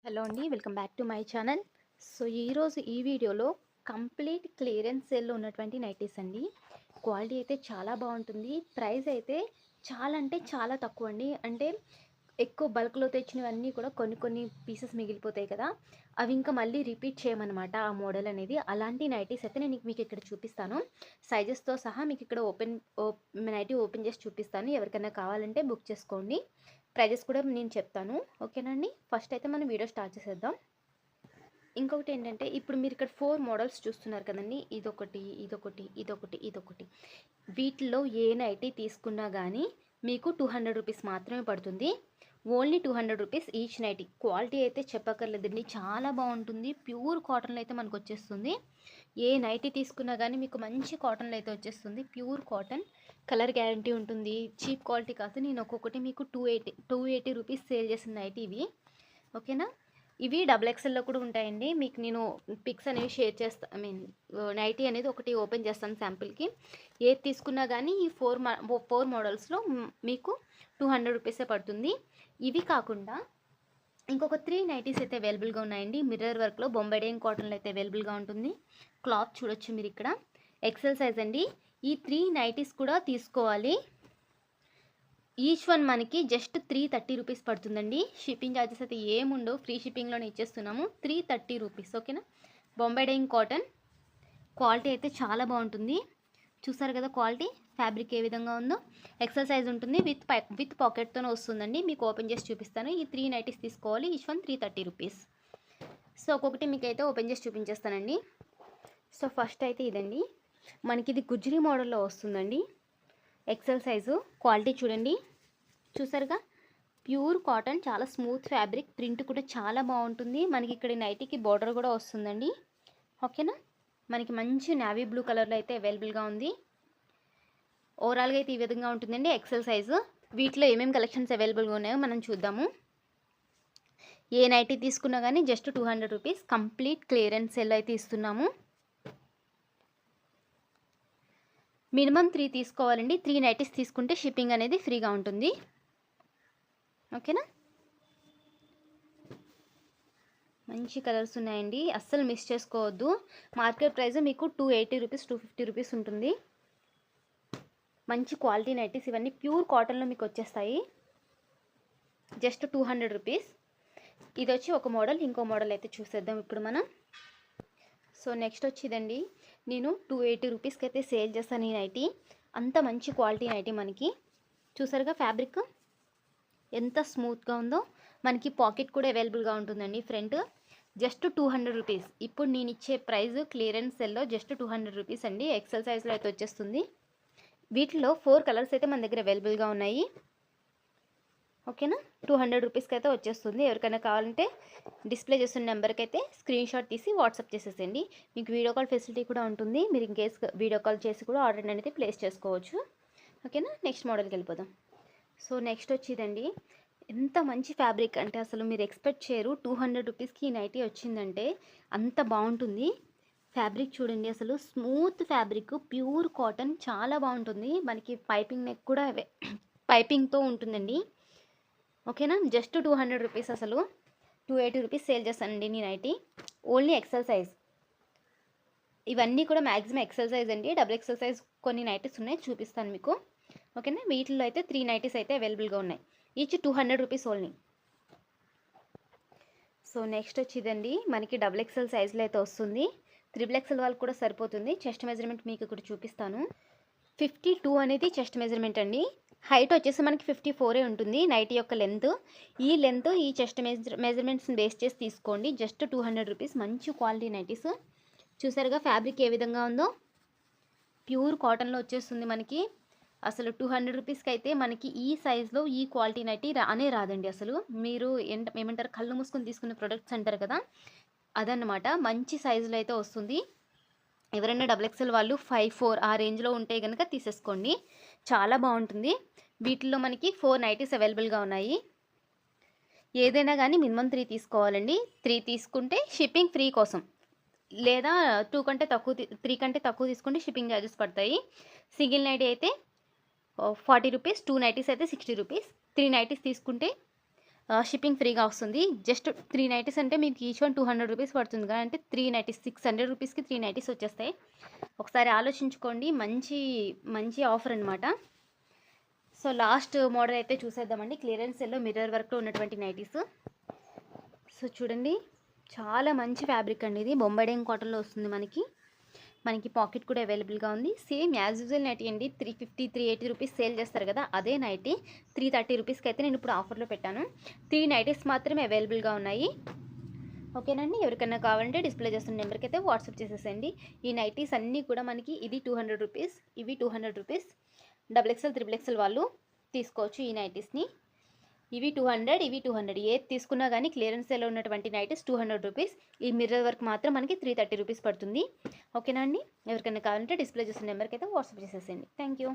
Hello అండి, welcome back to my channel. So ఈరోజు ఈ వీడియోలో కంప్లీట్ క్లియరెన్స్ సేల్లో ఉన్నటువంటి నైటీస్ అండి. క్వాలిటీ అయితే చాలా బాగుంటుంది. ప్రైస్ అయితే చాలా అంటే చాలా తక్కువ అండి. అంటే ఎక్కువ బల్క్లో తెచ్చినవన్నీ కూడా కొన్ని పీసెస్ మిగిలిపోతాయి కదా, అవి ఇంకా మళ్ళీ రిపీట్ చేయమన్నమాట ఆ మోడల్ అనేది. అలాంటి నైటీస్ అయితే నేను మీకు ఇక్కడ చూపిస్తాను. సైజెస్తో సహా మీకు ఇక్కడ నైటీ ఓపెన్ చేసి చూపిస్తాను. ఎవరికైనా కావాలంటే బుక్ చేసుకోండి. ప్రైజెస్ కూడా నేను చెప్తాను, ఓకేనండి. ఫస్ట్ అయితే మనం వీడియో స్టార్ట్ చేసేద్దాం. ఇంకొకటి ఏంటంటే, ఇప్పుడు మీరు ఇక్కడ 4 మోడల్స్ చూస్తున్నారు కదండి. ఇదొకటి. వీటిలో ఏ నైటీ తీసుకున్నా కానీ మీకు 200 రూపీస్ మాత్రమే పడుతుంది. Only 200 rupees each nighty. Quality అయితే చెప్పక్కర్లేదండి, చాలా బాగుంటుంది. ప్యూర్ కాటన్లో అయితే మనకు వచ్చేస్తుంది. ఏ నైటీ తీసుకున్నా కానీ మీకు మంచి కాటన్లో అయితే వచ్చేస్తుంది. ప్యూర్ కాటన్, కలర్ గ్యారంటీ ఉంటుంది. చీప్ క్వాలిటీ కాదు. నేను ఒక్కొక్కటి మీకు 280 రూపీస్ సేల్ చేసిన నైటీ ఇవి, ఓకేనా. ఇవి XXL కూడా ఉంటాయండి. మీకు నేను పిక్స్ అనేవి షేర్ చేస్తాను. నైటీ అనేది ఒకటి ఓపెన్ చేస్తాను శాంపిల్కి. ఏది తీసుకున్నా కానీ ఈ 4 మోడల్స్లో మీకు 200 రూపీసే పడుతుంది. ఇవి కాకుండా ఇంకొక 3 నైటీస్ అయితే అవైలబుల్గా ఉన్నాయండి. మిర్రర్ వర్క్లో బొంబైడేన్ కాటన్లో అయితే అవైలబుల్గా ఉంటుంది. క్లాత్ చూడొచ్చు మీరు ఇక్కడ. ఎక్సెల్ సైజ్ అండి. ఈ 3 నైటీస్ కూడా తీసుకోవాలి. ఈచ్ వన్ మనకి జస్ట్ 330 రూపీస్ పడుతుందండి. షిప్పింగ్ ఛార్జెస్ అయితే ఏముండవు, ఫ్రీ షిప్పింగ్లోనే ఇచ్చేస్తున్నాము. 330 రూపీస్, ఓకేనా. Bombay dyeing cotton. క్వాలిటీ అయితే చాలా బాగుంటుంది. చూసారు కదా క్వాలిటీ, ఫ్యాబ్రిక్ ఏ విధంగా ఉందో. ఎక్సెల్ సైజ్ ఉంటుంది. విత్ పాకెట్తోనే వస్తుందండి. మీకు ఓపెన్ చేసి చూపిస్తాను. ఈ 3 నైటీస్ తీసుకోవాలి. Each one 330 rupees. సో ఒక్కొక్కటి మీకు అయితే ఓపెన్ చేసి చూపించేస్తానండి. సో ఫస్ట్ అయితే ఇదండి. మనకి ఇది గుజ్రీ మోడల్లో వస్తుందండి. XL size. క్వాలిటీ చూడండి, చూసారుగా. ప్యూర్ కాటన్, చాలా స్మూత్ ఫ్యాబ్రిక్. ప్రింట్ కూడా చాలా బాగుంటుంది. మనకి ఇక్కడ నైటీకి బార్డర్ కూడా వస్తుందండి, ఓకేనా. మనకి మంచి నావీ బ్లూ కలర్లో అయితే అవైలబుల్గా ఉంది. ఓవరాల్గా అయితే ఈ విధంగా ఉంటుందండి ఎక్సెల్ సైజు. వీటిలో ఏమేమి కలెక్షన్స్ అవైలబుల్గా ఉన్నాయో మనం చూద్దాము. ఏ నైటీ తీసుకున్నా కానీ just 200 rupees complete clearance sale అయితే ఇస్తున్నాము. మినిమం 3 తీసుకోవాలండి. 3 నైటీస్ తీసుకుంటే షిప్పింగ్ అనేది ఫ్రీగా ఉంటుంది, ఓకేనా. మంచి కలర్స్ ఉన్నాయండి, అస్సలు మిస్ చేసుకోవద్దు. మార్కెట్ ప్రైస్ మీకు 280 రూపీస్ 250 రూపీస్ ఉంటుంది. మంచి క్వాలిటీ నైటీస్ ఇవన్నీ ప్యూర్ కాటన్లో మీకు వచ్చేస్తాయి. Just 200 rupees. ఇది వచ్చి ఒక మోడల్. ఇంకో మోడల్ అయితే చూసేద్దాం ఇప్పుడు మనం. సో నెక్స్ట్ వచ్చి ఇదండి. నేను 280 రూపీస్కి అయితే సేల్ చేస్తాను ఈ నైటీ. అంత మంచి క్వాలిటీ నైటీ. మనకి చూసారుగా ఫ్యాబ్రిక్ ఎంత స్మూత్గా ఉందో. మనకి పాకెట్ కూడా అవైలబుల్గా ఉంటుందండి ఫ్రంట్. Just 200 rupees. ఇప్పుడు నేను ఇచ్చే ప్రైస్ క్లియరెన్స్ సెల్లో జస్ట్ 200 రూపీస్ అండి. ఎక్సెల్ సైజ్లో అయితే వచ్చేస్తుంది. వీటిలో 4 కలర్స్ అయితే మన దగ్గర అవైలబుల్గా ఉన్నాయి, ఓకేనా. 200 రూపీస్కి అయితే వచ్చేస్తుంది. ఎవరికైనా కావాలంటే డిస్ప్లే చేస్తున్న నెంబర్కి అయితే స్క్రీన్ షాట్ తీసి వాట్సాప్ చేసేసేయండి. మీకు వీడియో కాల్ ఫెసిలిటీ కూడా ఉంటుంది. మీరు ఇన్కేస్ వీడియో కాల్ చేసి కూడా ఆర్డర్ అనేది ప్లేస్ చేసుకోవచ్చు, ఓకేనా. నెక్స్ట్ మోడల్కి వెళ్ళిపోదాం. సో నెక్స్ట్ వచ్చేదండి. ఎంత మంచి ఫ్యాబ్రిక్ అంటే అసలు మీరు ఎక్స్పెక్ట్ చేయరు. 200 రూపీస్కి ఈ నైటీ వచ్చిందంటే అంత బాగుంటుంది. ఫ్యాబ్రిక్ చూడండి, అసలు స్మూత్ ఫ్యాబ్రిక్, ప్యూర్ కాటన్, చాలా బాగుంటుంది. మనకి పైపింగ్ నెక్ కూడా పైపింగ్తో ఉంటుందండి, ఓకేనా. Just 200 rupees. అసలు 280 రూపీస్ సేల్ చేస్తానండి నేను నైటీ. Only XL size. ఇవన్నీ కూడా మ్యాక్సిమం ఎక్సెల్ సైజ్ అండి. XXL సైజ్ కొన్ని నైటీస్ ఉన్నాయి, చూపిస్తాను మీకు, ఓకేనా. వీటిలో అయితే 3 నైటీస్ అయితే అవైలబుల్గా ఉన్నాయి. Each 200 rupees only. So next వచ్చి ఇదండి. మనకి XXL సైజ్లో అయితే వస్తుంది. XXL వాళ్ళకి కూడా సరిపోతుంది. చెస్ట్ మెజర్మెంట్ మీకు ఇక్కడ చూపిస్తాను. 52 అనేది చెస్ట్ మెజర్మెంట్ అండి. హైట్ వచ్చేసి మనకి 54 ఉంటుంది నైటీ యొక్క లెంత్. ఈ చెస్ట్ మెజర్మెంట్స్ని బేస్ చేసి తీసుకోండి. Just 200 rupees. మంచి క్వాలిటీ నైటీస్. చూసారుగా ఫ్యాబ్రిక్ ఏ విధంగా ఉందో. ప్యూర్ కాటన్లో వచ్చేస్తుంది మనకి. అసలు 200 రూపీస్కి అయితే మనకి ఈ సైజ్లో ఈ క్వాలిటీ నైటీ రాదండి. అసలు మీరు ఏమంటారు, కళ్ళు మూసుకొని తీసుకునే ప్రొడక్ట్స్ అంటారు కదా, అదన్నమాట. మంచి సైజులో అయితే వస్తుంది. ఎవరైనా XXL వాళ్ళు 54 ఆ రేంజ్లో ఉంటే కనుక తీసేసుకోండి, చాలా బాగుంటుంది. వీటిల్లో మనకి 4 నైటీస్ అవైలబుల్గా ఉన్నాయి. ఏదైనా కానీ మినిమం 3 తీసుకోవాలండి. 3 తీసుకుంటే షిప్పింగ్ ఫ్రీ కోసం, లేదా 3 కంటే తక్కువ తీసుకుంటే షిప్పింగ్ ఛార్జెస్ పడతాయి. సింగిల్ నైటీ అయితే 40 రూపీస్, 2 నైటీస్ అయితే 60 రూపీస్. 3 నైటీస్ తీసుకుంటే షిప్పింగ్ ఫ్రీగా వస్తుంది. జస్ట్ 3 నైటీస్ అంటే మీకు ఈచ్ వన్ 200 రూపీస్ పడుతుంది కదా, అంటే 3 నైటీస్ 600 రూపీస్కి 3 నైటీస్ వచ్చేస్తాయి. ఒకసారి ఆలోచించుకోండి, మంచి మంచి ఆఫర్ అనమాట. సో లాస్ట్ మోడల్ అయితే చూసేద్దామండి. క్లియరెన్స్ సెల్లో మిర్రర్ వర్క్తో ఉన్నటువంటి నైటీస్. సో చూడండి, చాలా మంచి ఫ్యాబ్రిక్ అండి ఇది. బొంబాయిడెన్ కాటన్లో వస్తుంది మనకి పాకెట్ కూడా అవైలబుల్గా ఉంది. సేమ్ యాజ్ యూజువల్ నైటీ అండి. 350 380 రూపీస్ సేల్ చేస్తారు కదా, అదే నైటీ 330 రూపీస్కి అయితే నేను ఇప్పుడు ఆఫర్లో పెట్టాను. 3 నైటీస్ మాత్రమే అవైలబుల్గా ఉన్నాయి. ఓకేనండి, ఎవరికైనా కావాలంటే డిస్ప్లే చేస్తున్న నెంబర్కి అయితే వాట్సాప్ చేసేసండి. ఈ నైటీస్ అన్నీ కూడా మనకి ఇది 200 రూపీస్, ఇవి 200 రూపీస్. XXL XXL వాళ్ళు తీసుకోవచ్చు ఈ నైటీస్ని. ఇవి 200, ఇవి 200, ఏది తీసుకున్నా కానీ క్లియరెన్స్ సేల్లో ఉన్నటువంటి నైటీస్ 200 రూపీస్. ఈ మిర్రర్ వర్క్ మాత్రం మనకి 330 రూపీస్ పడుతుంది. ఓకేనా అండి, ఎవరికైనా కావాలంటే డిస్ప్లే చేసిన నెంబర్కి అయితే వాట్సాప్ చేసేసేయండి. Thank you.